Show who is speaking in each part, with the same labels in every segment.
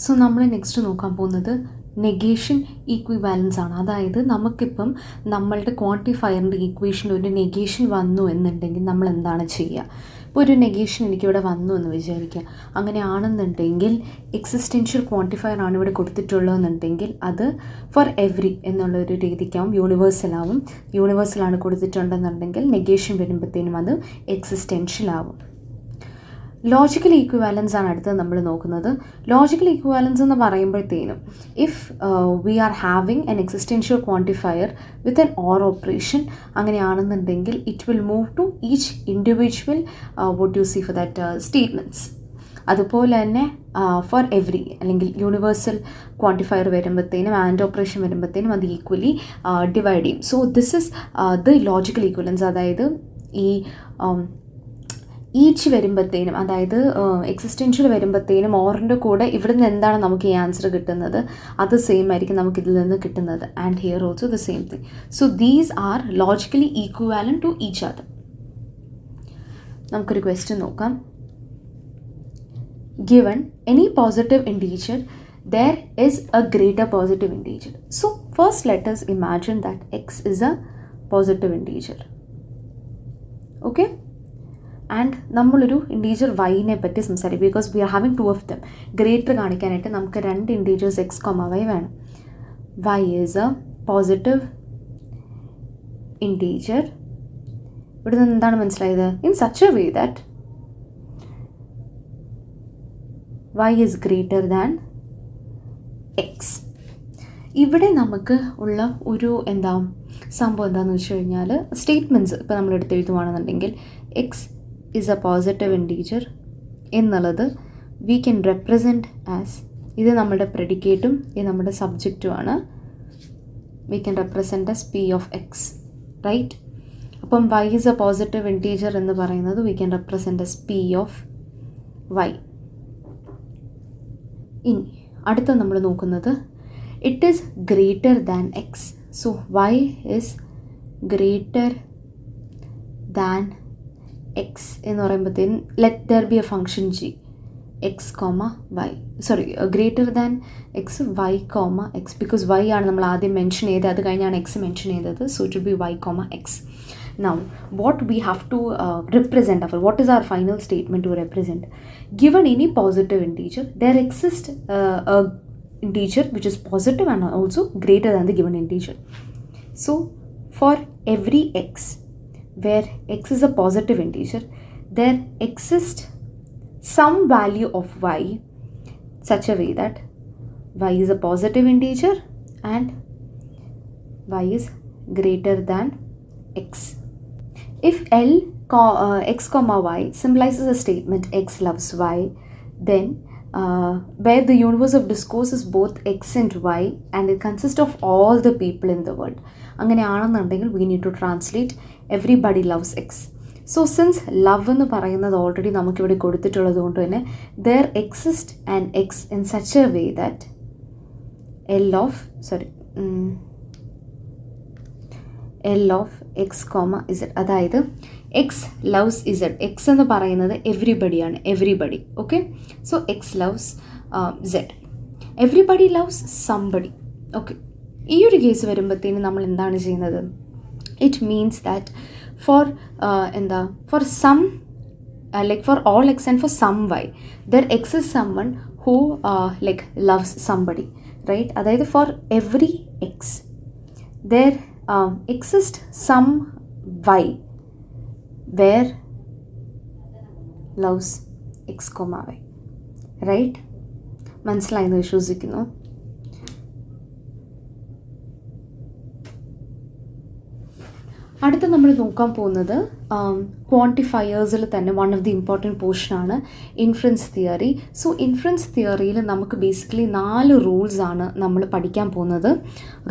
Speaker 1: So നമ്മൾ next നോക്കാൻ പോകുന്നത് നെഗേഷൻ ഈക്വിവാലൻസ് ആണ്. അതായത് നമുക്കിപ്പം നമ്മളുടെ ക്വാണ്ടിഫയറിൻ്റെ ഈക്വേഷനിൽ ഒരു നെഗേഷൻ വന്നു എന്നുണ്ടെങ്കിൽ നമ്മൾ എന്താണ് ചെയ്യുക? ഇപ്പോൾ ഒരു നെഗേഷൻ എനിക്കിവിടെ വന്നു എന്ന് വിചാരിക്കുക. അങ്ങനെയാണെന്നുണ്ടെങ്കിൽ എക്സിസ്റ്റൻഷ്യൽ ക്വാണ്ടിഫയർ ആണ് ഇവിടെ കൊടുത്തിട്ടുള്ളതെന്നുണ്ടെങ്കിൽ അത് ഫോർ എവറി എന്നുള്ളൊരു രീതിക്കാവും യൂണിവേഴ്സലാവും. യൂണിവേഴ്സലാണ് കൊടുത്തിട്ടുണ്ടെന്നുണ്ടെങ്കിൽ നെഗേഷൻ വരുമ്പോഴത്തേനും അത് എക്സിസ്റ്റൻഷ്യൽ ആവും. ലോജിക്കൽ ഈക്വിവാലൻസ് ആണ് അടുത്തത് നമ്മൾ നോക്കുന്നത്. ലോജിക്കൽ ഈക്വിവാലൻസ് എന്ന് പറയുമ്പോഴത്തേനും if we are having an existential quantifier with an or operation അങ്ങനെയാണെന്നുണ്ടെങ്കിൽ it will move to each individual what you see for that statements. അതുപോലെ തന്നെ ഫോർ എവറി അല്ലെങ്കിൽ യൂണിവേഴ്സൽ ക്വാണ്ടിഫയർ വരുമ്പോഴത്തേനും ആൻഡ് ഓപ്പറേഷൻ വരുമ്പോഴത്തേനും അത് equally divide ചെയ്യും. So this is the logical equivalence. അതായത് ഈ ഈച്ച് വരുമ്പോഴത്തേനും, അതായത് എക്സിസ്റ്റൻഷ്യൽ വരുമ്പോഴത്തേനും ഓറിൻ്റെ കൂടെ ഇവിടെ നിന്ന് എന്താണ് നമുക്ക് ഈ ആൻസർ കിട്ടുന്നത് അത് സെയിം ആയിരിക്കും നമുക്കിതിൽ നിന്ന് കിട്ടുന്നത്. And here also the same thing. So these are logically equivalent to each other. നമുക്കൊരു ക്വസ്റ്റ്യൻ നോക്കാം. Given any positive integer, there is a greater positive integer. So first let us imagine that x is a positive integer. Okay? And നമ്മളൊരു integer വൈനെ പറ്റി സംസാരിക്കും. Because we are having two of them. Greater കാണിക്കാനായിട്ട് നമുക്ക് രണ്ട് integers x comma y വേണം. Y is a positive integer. ഇവിടെ നിന്ന് എന്താണ് മനസ്സിലായത്? In such a way that y is greater than x. ഇവിടെ നമുക്ക് ഉള്ള ഒരു സംഭവം എന്താണെന്ന് വെച്ച് കഴിഞ്ഞാൽ സ്റ്റേറ്റ്മെൻറ്റ്സ് ഇപ്പോൾ നമ്മൾ എടുത്ത് എഴുതുവാണെന്നുണ്ടെങ്കിൽ x is a positive integer എന്നുള്ളത് വി ക്യാൻ റെപ്രസെൻറ്റ് ആസ്, ഇത് നമ്മുടെ പ്രെഡിക്കേറ്റും ഇത് നമ്മുടെ സബ്ജക്റ്റുമാണ്, we can represent as p of x, right? അപ്പം y is a positive integer എന്ന് പറയുന്നത് we can represent as p of y. ഇനി അടുത്ത നമ്മൾ നോക്കുന്നത് it is greater than x. So y is greater than x എന്ന് പറയുമ്പോഴത്തേനും let there be a function g x comma Y, sorry greater than X Y comma X, because Y ആണ് നമ്മൾ ആദ്യം mention ചെയ്തത്, അത് കഴിഞ്ഞാണ് എക്സ് മെൻഷൻ ചെയ്തത്. So it will be Y comma X. Now, what we have to represent, what is our final statement to represent? Given any positive integer, there exists a integer which is positive and also greater than the given integer. So, for every x, where x is a positive integer, there exists some value of y such a way that y is a positive integer and y is greater than x. If L x comma y symbolizes a statement x loves y, then where the universe of discourse is both x and y and it consists of all the people in the world, അങ്ങനെയാണെന്നുണ്ടെങ്കിൽ we need to translate everybody loves x. So since love എന്ന് പറയുന്നത് already നമുക്കിവിടെ കൊടുത്തിട്ടുള്ളത് കൊണ്ട് തന്നെ there exists an x in such a way that L of x comma z, അതായത് x loves z. X എന്ന് പറയുന്നത് എവ്രിബഡിയാണ്, everybody. Okay, so x loves z, everybody loves somebody. Okay, ഈ ഒരു കേസ് വരുമ്പോഴത്തേനും നമ്മൾ എന്താണ് ചെയ്യുന്നത്? It means that for some like for all x and for some y, there exists someone who loves somebody, right? അതായത് for every x there exist some y where loves x comma y, right? മനസ്സിലായെന്ന് വിശ്വസിക്കുന്നു. അടുത്ത നമ്മൾ നോക്കാൻ പോകുന്നത് ക്വാണ്ടിഫയേഴ്സിൽ തന്നെ one of the important പോർഷനാണ് ഇൻഫറൻസ് തിയറി. സോ ഇൻഫറൻസ് തിയറിയിൽ നമുക്ക് ബേസിക്കലി 4 റൂൾസാണ് നമ്മൾ പഠിക്കാൻ പോകുന്നത്.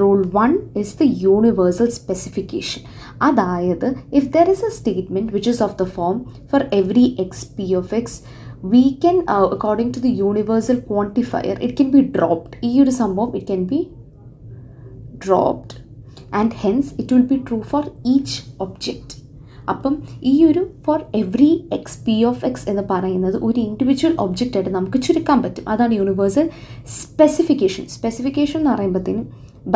Speaker 1: Rule 1 is the universal specification. അതായത് if there is a statement which is of the form for every x p of x, we can according to the universal quantifier it can be dropped. ഈ ഒരു സംഭവം it can be dropped and hence it will be true for each object. അപ്പം ഈ ഒരു four every x p of X എന്ന് പറയുന്നത് ഒരു individual ഒബ്ജക്റ്റായിട്ട് നമുക്ക് ചുരുക്കാൻ പറ്റും. അതാണ് യൂണിവേഴ്സൽ സ്പെസിഫിക്കേഷൻ. സ്പെസിഫിക്കേഷൻ എന്ന് പറയുമ്പോഴത്തേനും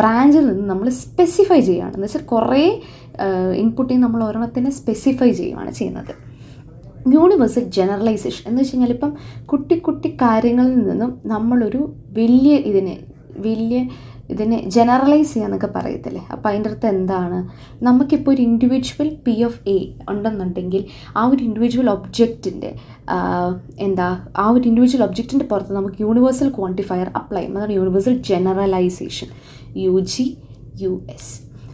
Speaker 1: ബ്രാഞ്ചിൽ നിന്ന് നമ്മൾ സ്പെസിഫൈ ചെയ്യുകയാണ്. എന്ന് വെച്ചാൽ കുറേ ഇൻപുട്ടിൽ നമ്മൾ ഒരെണ്ണത്തിനെ സ്പെസിഫൈ ചെയ്യുകയാണ് ചെയ്യുന്നത്. യൂണിവേഴ്സൽ ജനറലൈസേഷൻ എന്ന് വെച്ച് കഴിഞ്ഞാൽ ഇപ്പം കുട്ടി കുട്ടി കാര്യങ്ങളിൽ നിന്നും നമ്മളൊരു വലിയ ഇതിനെ ജനറലൈസ് ചെയ്യാന്നൊക്കെ പറയത്തില്ലേ. അപ്പോൾ അതിൻ്റെ അടുത്ത് എന്താണ്, നമുക്കിപ്പോൾ ഒരു ഇൻഡിവിജ്വൽ പി ഓഫ് എ ഉണ്ടെന്നുണ്ടെങ്കിൽ ആ ഒരു ഇൻഡിവിജ്വൽ ഒബ്ജക്റ്റിൻ്റെ ആ ഒരു ഇൻഡിവിജ്വൽ ഒബ്ജക്റ്റിൻ്റെ പുറത്ത് നമുക്ക് യൂണിവേഴ്സൽ ക്വാണ്ടിഫയർ അപ്ലൈ ചെയ്യും. അതാണ് യൂണിവേഴ്സൽ ജനറലൈസേഷൻ, UGUS.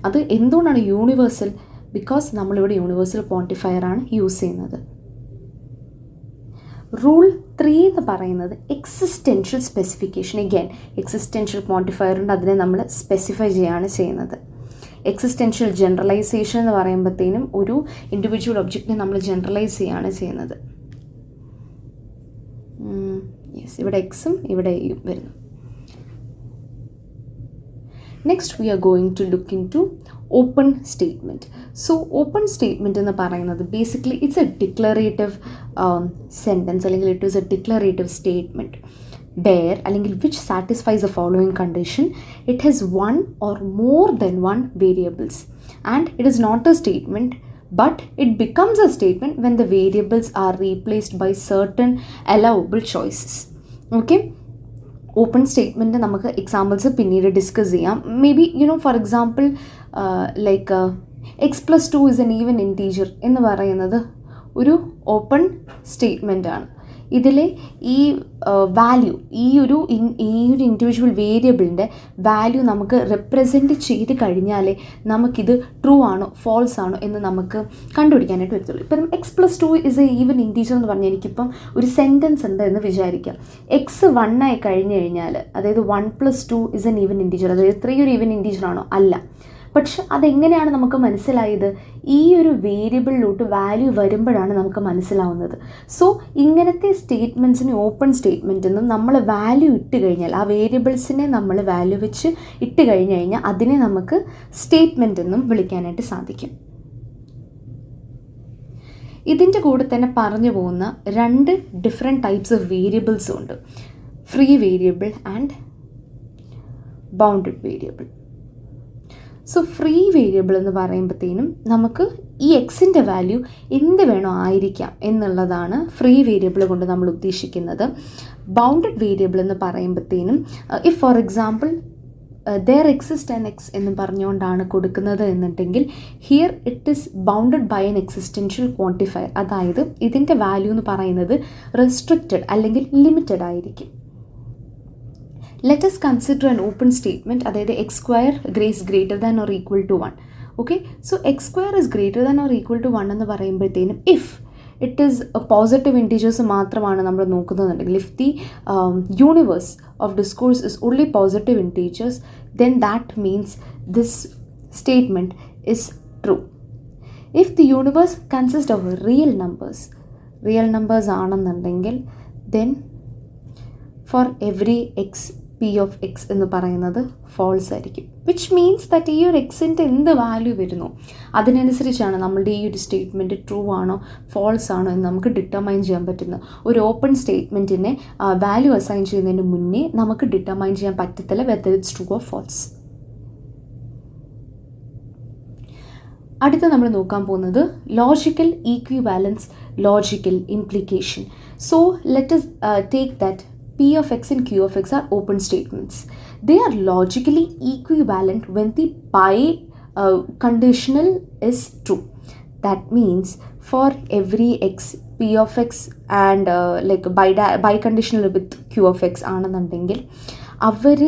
Speaker 1: അത് എന്തുകൊണ്ടാണ് യൂണിവേഴ്സൽ? ബിക്കോസ് നമ്മളിവിടെ യൂണിവേഴ്സൽ ക്വാണ്ടിഫയർ ആണ് യൂസ് ചെയ്യുന്നത്. റൂൾ 3 എന്ന് പറയുന്നത് existential specification. Again existential quantifier ഉണ്ട്, അതിനെ നമ്മൾ സ്പെസിഫൈ ചെയ്യുകയാണ് ചെയ്യുന്നത്. എക്സിസ്റ്റൻഷ്യൽ ജനറലൈസേഷൻ എന്ന് പറയുമ്പോഴത്തേനും ഒരു ഇൻഡിവിജ്വൽ ഒബ്ജക്റ്റിനെ നമ്മൾ ജനറലൈസ് ചെയ്യുകയാണ് ചെയ്യുന്നത്. ഇവിടെ എക്സും ഇവിടെ എയും വരുന്നു. Next we are going to look into open statement. So open statement എന്ന് പറയുന്നത് basically it's a declarative sentence, അല്ലെങ്കിൽ it is a declarative statement where അല്ലെങ്കിൽ which satisfies the following condition: it has one or more than one variables, and it is not a statement but it becomes a statement when the variables are replaced by certain allowable choices. Okay, open statement നമുക്ക് examples പിന്നീട് discuss ചെയ്യാം. May be for example like x+2 is an even integer എന്ന് പറയുന്നത് ഒരു open statement ആണ്. ഇതിലെ ഈ value ഈ ഒരു ഇൻഡിവിജ്വൽ വേരിയബിളിൻ്റെ വാല്യൂ നമുക്ക് റെപ്രസെൻറ്റ് ചെയ്ത് കഴിഞ്ഞാലേ നമുക്കിത് ട്രൂ ആണോ ഫോൾസ് ആണോ എന്ന് നമുക്ക് കണ്ടുപിടിക്കാനായിട്ട് വരത്തുള്ളൂ. ഇപ്പം x+2 is A even integer എന്ന് പറഞ്ഞാൽ എനിക്കിപ്പം ഒരു സെൻറ്റൻസ് ഉണ്ട് എന്ന് വിചാരിക്കാം. x 1 ആയി കഴിഞ്ഞ് കഴിഞ്ഞാൽ, അതായത് 1+2 ഇസ് എൻ ഈവൻ ഇൻറ്റീജർ, അതായത് 3 ഒരു ഈവൻ ഇൻറ്റീജർ ആണോ? അല്ല. പക്ഷെ അതെങ്ങനെയാണ് നമുക്ക് മനസ്സിലായത്? ഈ ഒരു വേരിയബിളിലോട്ട് വാല്യൂ വരുമ്പോഴാണ് നമുക്ക് മനസ്സിലാവുന്നത്. സോ ഇങ്ങനത്തെ സ്റ്റേറ്റ്മെൻറ്റ്സിന് ഓപ്പൺ സ്റ്റേറ്റ്മെൻറ്റ് എന്നും നമ്മൾ വാല്യൂ ഇട്ട് കഴിഞ്ഞാൽ, ആ വേരിയബിൾസിനെ നമ്മൾ വാല്യൂ വെച്ച് ഇട്ട് കഴിഞ്ഞ് കഴിഞ്ഞാൽ അതിനെ നമുക്ക് സ്റ്റേറ്റ്മെൻറ്റ് എന്നും വിളിക്കാനായിട്ട് സാധിക്കും. ഇതിൻ്റെ കൂടെ തന്നെ പറഞ്ഞു പോകുന്ന 2 ഡിഫറെൻറ്റ് ടൈപ്സ് ഓഫ് വേരിയബിൾസും ഉണ്ട്: free variable and bounded variable. So free variable എന്ന് പറയുമ്പോഴത്തേനും നമുക്ക് ഈ എക്സിൻ്റെ വാല്യൂ എന്ത് വേണോ ആയിരിക്കാം എന്നുള്ളതാണ് ഫ്രീ വേരിയബിൾ കൊണ്ട് നമ്മൾ ഉദ്ദേശിക്കുന്നത്. ബൗണ്ടഡ് വേരിയബിൾ എന്ന് പറയുമ്പോഴത്തേനും if for example there exist an x എന്ന് പറഞ്ഞുകൊണ്ടാണ് കൊടുക്കുന്നത് എന്നുണ്ടെങ്കിൽ here it is bounded by an existential quantifier. അതായത് ഇതിൻ്റെ വാല്യൂ എന്ന് പറയുന്നത് റെസ്ട്രിക്റ്റഡ് അല്ലെങ്കിൽ ലിമിറ്റഡ് ആയിരിക്കും. Let us consider an open statement, അതായത് x square is greater than or equal to 1. Okay, so x square is greater than or equal to 1 എന്ന് പറയുമ്പോഴത്തേനും if it is a positive integers മാത്രമാണ് നമ്മൾ നോക്കുന്നതെന്നുണ്ടെങ്കിൽ, if the universe of discourse is only positive integers, then that means this statement is true. If the universe consists of real numbers ആണെന്നുണ്ടെങ്കിൽ, then for every x p of x എന്ന് പറയുന്നത് false ആയിരിക്കും. Which means that ഈ ഒരു എക്സിൻ്റെ എന്ത് value വരുന്നു അതിനനുസരിച്ചാണ് നമ്മളുടെ ഈ ഒരു സ്റ്റേറ്റ്മെൻറ്റ് ട്രൂ ആണോ ഫോൾസ് ആണോ എന്ന് നമുക്ക് ഡിറ്റർമൈൻ ചെയ്യാൻ പറ്റുന്നത്. ഒരു ഓപ്പൺ സ്റ്റേറ്റ്മെൻറ്റിനെ വാല്യൂ അസൈൻ ചെയ്യുന്നതിന് മുന്നേ നമുക്ക് ഡിറ്റർമൈൻ ചെയ്യാൻ പറ്റത്തില്ല whether it's true or false. അടുത്ത നമ്മൾ നോക്കാൻ പോകുന്നത് logical equivalence, logical implication. So let us take that P of x and Q of x are open statements. They are logically equivalent when the conditional is true. That means for every x P of x and like biconditional with Q of x ആണെന്നുണ്ടെങ്കിൽ അവർ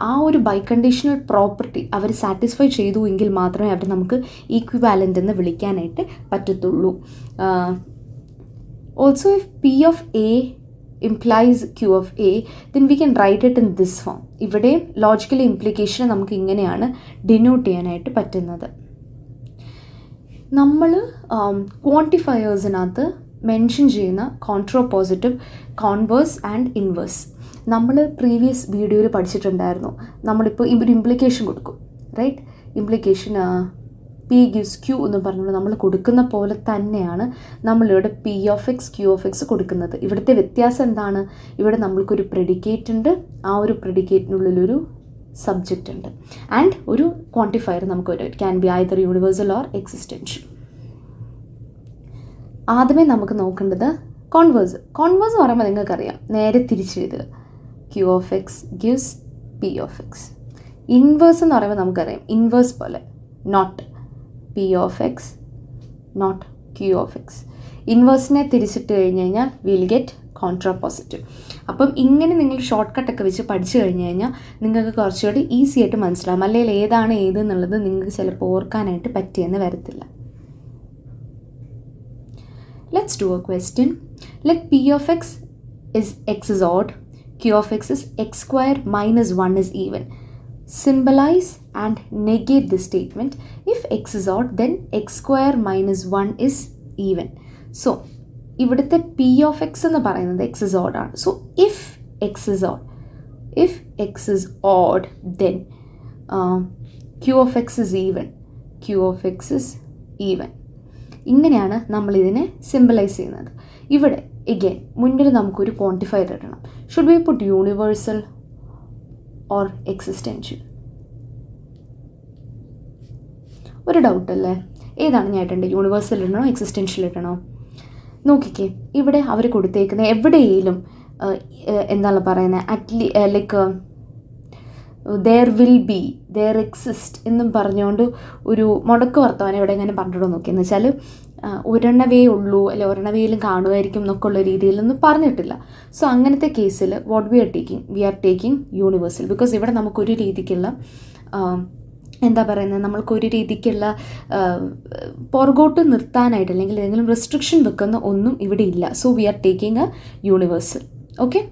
Speaker 1: ആ ഒരു ബൈകണ്ടീഷണൽ property അവർ satisfy ചെയ്തു എങ്കിൽ മാത്രമേ അവർ നമുക്ക് ഈക്വിവാലൻ്റ് എന്ന് വിളിക്കാനായിട്ട് പറ്റത്തുള്ളൂ. Also if P of A implies Q of A, then we can write it in this form. ഇവിടെ ലോജിക്കൽ ഇംപ്ലിക്കേഷൻ നമുക്ക് ഇങ്ങനെയാണ് ഡിനോട്ട് ചെയ്യാനായിട്ട് പറ്റുന്നത്. നമ്മൾ ക്വാണ്ടിഫയേഴ്സിനകത്ത് മെൻഷൻ ചെയ്യുന്ന കോൺട്രോപോസിറ്റീവ്, കോൺവേഴ്സ് ആൻഡ് ഇൻവേഴ്സ് നമ്മൾ പ്രീവിയസ് വീഡിയോയിൽ പഠിച്ചിട്ടുണ്ടായിരുന്നു. നമ്മളിപ്പോൾ ഒരു ഇംപ്ലിക്കേഷൻ കൊടുക്കും, right? Implication P gives Q എന്ന് പറഞ്ഞുകൊണ്ട് നമ്മൾ കൊടുക്കുന്ന പോലെ തന്നെയാണ് നമ്മളിവിടെ P of X Q of X കൊടുക്കുന്നത്. ഇവിടുത്തെ വ്യത്യാസം എന്താണ്? ഇവിടെ നമ്മൾക്കൊരു പ്രെഡിക്കേറ്റ് ഉണ്ട്, ആ ഒരു പ്രെഡിക്കേറ്റിനുള്ളിലൊരു സബ്ജക്റ്റ് ഉണ്ട്, ആൻഡ് ഒരു ക്വാണ്ടിഫയർ നമുക്ക് വരും. It can be either universal or existential. ആദ്യമേ നമുക്ക് നോക്കേണ്ടത് കോൺവേഴ്സ്. കോൺവേഴ്സ് എന്ന് പറയുമ്പോൾ നിങ്ങൾക്കറിയാം, നേരെ തിരിച്ചെഴുതുക. Q of x gives p of x. Inverse എന്ന് പറയുമ്പോൾ നമുക്കറിയാം, ഇൻവേഴ്സ് പോലെ not p of x not q of x. ഇൻവേഴ്സിനെ തിരിച്ചിട്ട് കഴിഞ്ഞ് കഴിഞ്ഞാൽ വിൽ ഗെറ്റ് കോൺട്രാപോസിറ്റീവ്. അപ്പം ഇങ്ങനെ നിങ്ങൾ ഷോർട്ട് കട്ടൊക്കെ വെച്ച് പഠിച്ചു കഴിഞ്ഞ് കഴിഞ്ഞാൽ നിങ്ങൾക്ക് കുറച്ചുകൂടി ഈസി ആയിട്ട് മനസ്സിലാവും. അല്ലെങ്കിൽ ഏതാണ് ഏതെന്നുള്ളത് നിങ്ങൾക്ക് ചിലപ്പോൾ ഓർക്കാനായിട്ട് പറ്റിയെന്ന് വരത്തില്ല. Let's do a question. Let p of x is x is odd, q of x is x square minus 1 is even. Symbolize and negate this statement. If x is odd, then x square minus 1 is even. So, ഇവിടുത്തെ p of x എന്ന് പറയുന്നത് x is odd ആണ്. So, if x is odd, then q of x is even. q of x is even. ഇങ്ങനെയാണ് നമ്മളിതിനെ symbolise ചെയ്യുന്നത്. ഇവിടെ again മുന്നിൽ നമുക്കൊരു ക്വാണ്ടിഫയർ ഇടണം. Should be puttu universal or existential? ഒരു ഡൗട്ടല്ലേ, ഏതാണ് ഞാൻ ഇടേണ്ടത്? യൂണിവേഴ്സൽ ഇടണോ എക്സിസ്റ്റൻഷ്യൽ ഇടണോ? നോക്കിക്കേ, ഇവിടെ അവർ കൊടുത്തേക്കുന്ന എവിടെയെങ്കിലും എന്താണ് പറയുന്നത്, like there will be, there exist എന്നും പറഞ്ഞുകൊണ്ട് ഒരു മുടക്ക് വർത്തമാനം ഇവിടെ എങ്ങനെ പറഞ്ഞിട്ടോ നോക്കിയെന്ന് വെച്ചാൽ ഒരെണ്ണവേ ഉള്ളൂ, അല്ലെ ഒരെണ്ണവേലും കാണുമായിരിക്കും എന്നൊക്കെ ഉള്ള രീതിയിലൊന്നും പറഞ്ഞിട്ടില്ല. സോ അങ്ങനത്തെ കേസിൽ what we are taking universal. Because ഇവിടെ നമുക്കൊരു രീതിക്കുള്ള എന്താ പറയുന്നത്, നമ്മൾക്കൊരു രീതിക്കുള്ള പുറകോട്ട് നിർത്താനായിട്ട് അല്ലെങ്കിൽ ഏതെങ്കിലും റെസ്ട്രിക്ഷൻ വെക്കുന്ന ഒന്നും ഇവിടെ ഇല്ല. So we are taking a universal. Okay,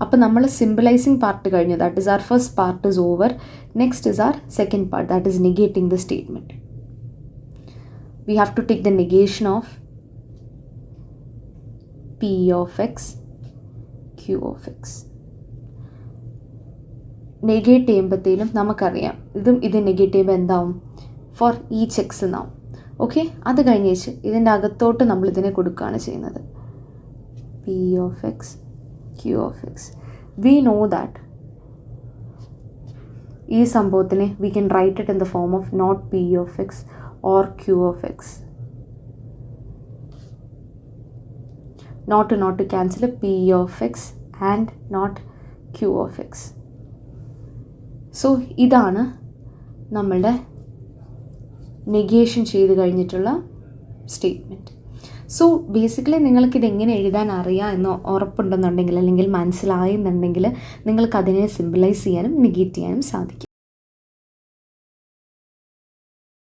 Speaker 1: അപ്പോൾ നമ്മൾ സിംബലൈസിങ് പാർട്ട് കഴിഞ്ഞു. That is our first part is over. Next is our second part, that is negating the statement. We have to take the negation of p of X Q of x. Negate ചെയ്യുമ്പോഴത്തേനും നമുക്കറിയാം ഇത് negate ചെയ്യുമ്പോൾ എന്താവും, for each x എന്നാവും. Okay, അത് കഴിഞ്ഞേച്ച് ഇതിൻ്റെ അകത്തോട്ട് നമ്മളിതിനെ കൊടുക്കുകയാണ് ചെയ്യുന്നത്. P of X Q of X. We know that ഈ സംഭവത്തിനെ we can write it in the form of not p of x or q of x. Not cancel p of x and not q of x. So ഇതാണ് നമ്മളുടെ negation ചെയ്ത് കഴിഞ്ഞിട്ടുള്ള statement. So basically നിങ്ങൾക്കിത് എങ്ങനെ എഴുതാൻ അറിയാം എന്ന് ഉറപ്പുണ്ടെന്നുണ്ടെങ്കിൽ അല്ലെങ്കിൽ മനസ്സിലായെന്നുണ്ടെങ്കിൽ നിങ്ങൾക്കതിനെ സിംബലൈസ് ചെയ്യാനും നെഗേറ്റ് ചെയ്യാനും സാധിക്കും.